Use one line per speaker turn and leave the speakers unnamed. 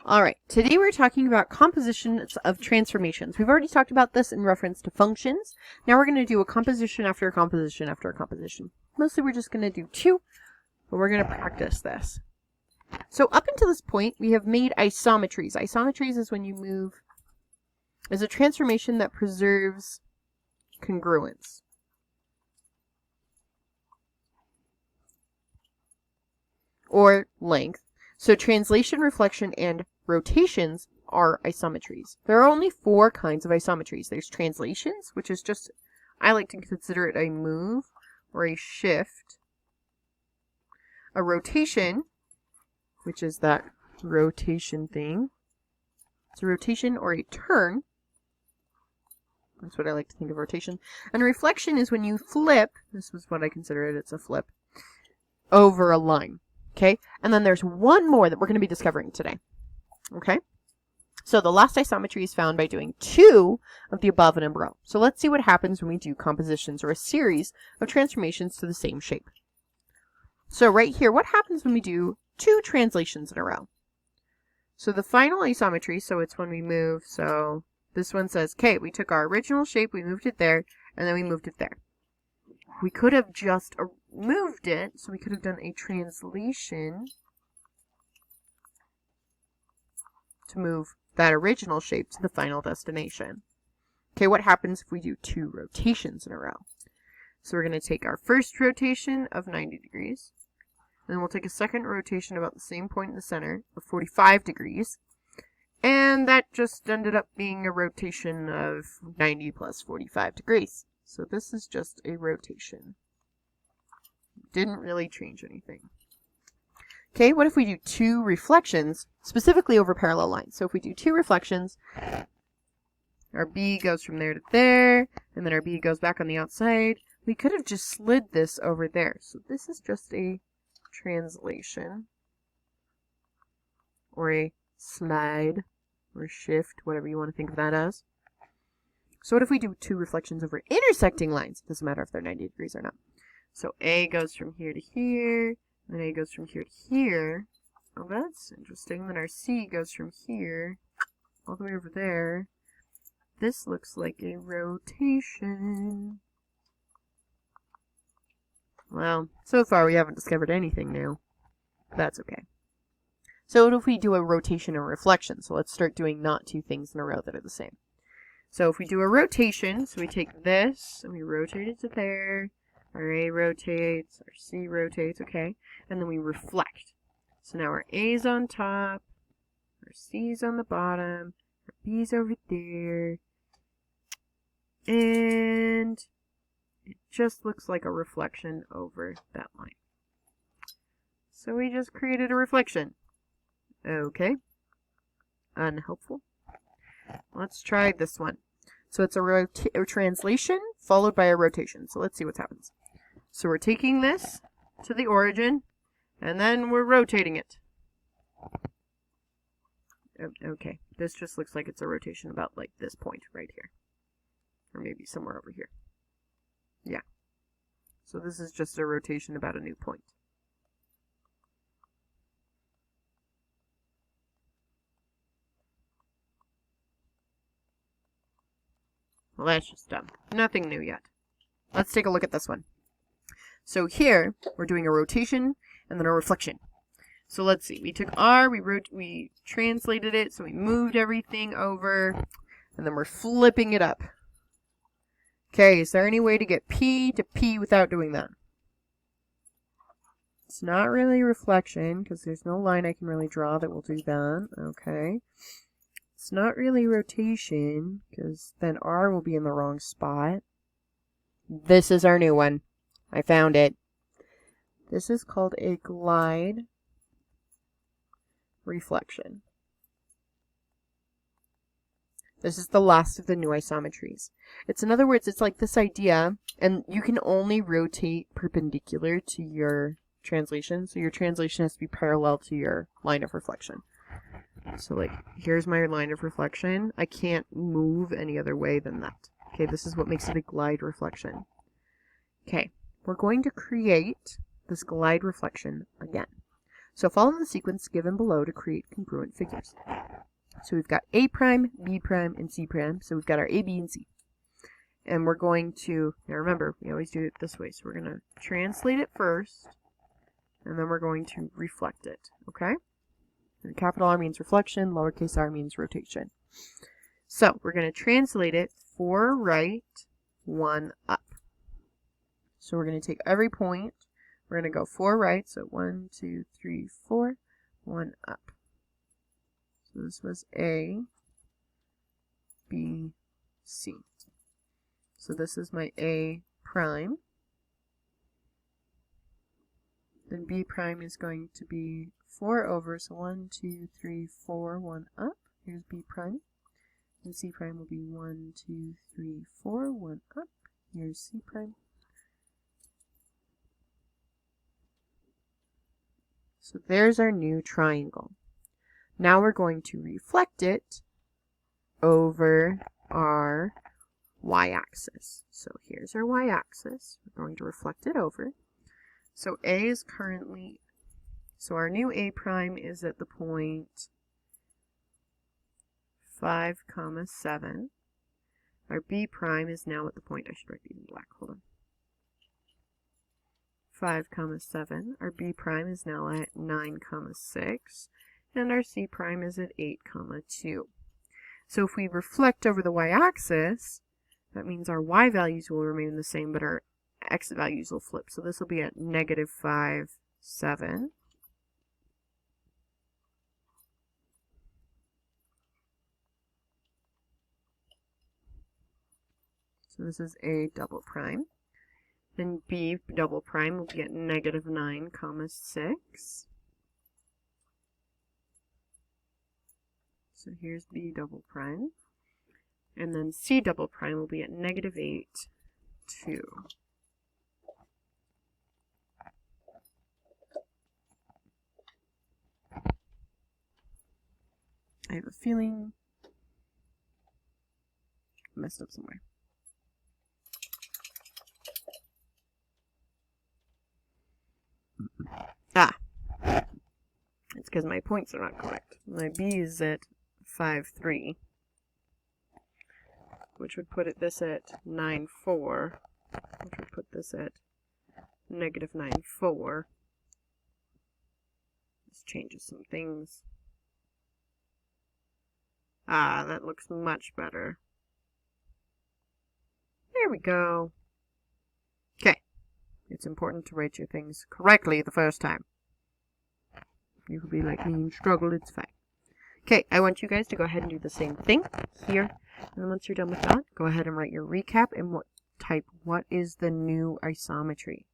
All right, today we're talking about compositions of transformations. We've already talked about this in reference to functions. Now we're going to do a composition after a composition after a composition. Mostly we're just going to do two, but we're going to practice this. So up until this point, we have made isometries. Isometries is when you move, is a transformation that preserves congruence. Or length. So translation, reflection, and rotations are isometries. There are only 4 kinds of isometries. There's translations, which is just, I like to consider it a move or a shift. A rotation, which is that rotation thing. It's a rotation or a turn. That's what I like to think of rotation. And reflection is when you flip, this was what I consider it, it's a flip, over a line. Okay, and then there's one more that we're going to be discovering today. Okay, so the last isometry is found by doing 2 of the above and in a row. So let's see what happens when we do compositions or a series of transformations to the same shape. So right here, what happens when we do 2 translations in a row? So the final isometry, so it's when we move, so this one says, okay, we took our original shape, we moved it there, and then we moved it there. We could have just moved it, so we could have done a translation to move that original shape to the final destination. Okay, what happens if we do 2 rotations in a row? So we're going to take our first rotation of 90 degrees, and then we'll take a second rotation about the same point in the center of 45 degrees, and that just ended up being a rotation of 90 plus 45 degrees. So this is just a rotation. Didn't really change anything. Okay, what if we do 2 reflections, specifically over parallel lines? So if we do 2 reflections, our B goes from there to there, and then our B goes back on the outside. We could have just slid this over there. So this is just a translation, or a slide, or shift, whatever you want to think of that as. So what if we do 2 reflections over intersecting lines? It doesn't matter if they're 90 degrees or not. So A goes from here to here, and then A goes from here to here. Oh, that's interesting. Then our C goes from here all the way over there. This looks like a rotation. Well, so far we haven't discovered anything new. That's okay. So what if we do a rotation and reflection? So let's start doing not 2 things in a row that are the same. So if we do a rotation, so we take this and we rotate it to there, our A rotates, our C rotates, okay, and then we reflect. So now our A's on top, our C's on the bottom, our B's over there, and it just looks like a reflection over that line. So we just created a reflection. Okay, unhelpful. Let's try this one. So it's a translation followed by a rotation. So let's see what happens. So we're taking this to the origin, and then we're rotating it. Okay, this just looks like it's a rotation about like this point right here. Or maybe somewhere over here. Yeah. So this is just a rotation about a new point. Well, that's just dumb. Nothing new yet. Let's take a look at this one. So here, we're doing a rotation and then a reflection. So let's see. We took R, we translated it, so we moved everything over, and then we're flipping it up. Okay, is there any way to get P to P without doing that? It's not really reflection, because there's no line I can really draw that will do that. Okay. It's not really rotation, because then R will be in the wrong spot. This is our new one. I found it. This is called a glide reflection. This is the last of the new isometries. In other words, it's like this idea, and you can only rotate perpendicular to your translation, so your translation has to be parallel to your line of reflection. So like, here's my line of reflection. I can't move any other way than that. Okay, this is what makes it a glide reflection. Okay, we're going to create this glide reflection again. So follow the sequence given below to create congruent figures. So we've got A prime, B prime, and C prime. So we've got our A, B, and C. And we're going to, now remember, we always do it this way. So we're going to translate it first, and then we're going to reflect it, okay? And capital R means reflection, lowercase r means rotation. So we're going to translate it 4 right, 1 up. So we're going to take every point, we're going to go 4 right, so 1, 2, 3, 4, 1 up. So this was A, B, C. So this is my A prime. Then B prime is going to be 4 over, so 1, 2, 3, 4, 1 up. Here's B prime. And C prime will be 1, 2, 3, 4, 1 up. Here's C prime. So there's our new triangle. Now we're going to reflect it over our y-axis. So here's our y-axis. We're going to reflect it over. So A is currently, so our new A prime is at the point 5, 7. Our B prime is now at the point, I should write these in black, hold on. 5, 7. Our B prime is now at 9, 6. And our C prime is at 8, 2. So if we reflect over the y-axis, that means our y values will remain the same, but our x values will flip. So this will be at negative 5, 7. So this is A double prime. Then B double prime will be at negative 9, 6. So here's B double prime. And then C double prime will be at negative 8, 2. I have a feeling I messed up somewhere. It's because my points are not correct. My B is at 5, 3, which would put this at 9, 4, which would put this at negative 9, 4. This changes some things. That looks much better. There we go. Okay. It's important to write your things correctly the first time. You could be like me and struggle, it's fine. Okay, I want you guys to go ahead and do the same thing here. And then once you're done with that, go ahead and write your recap and what is the new isometry.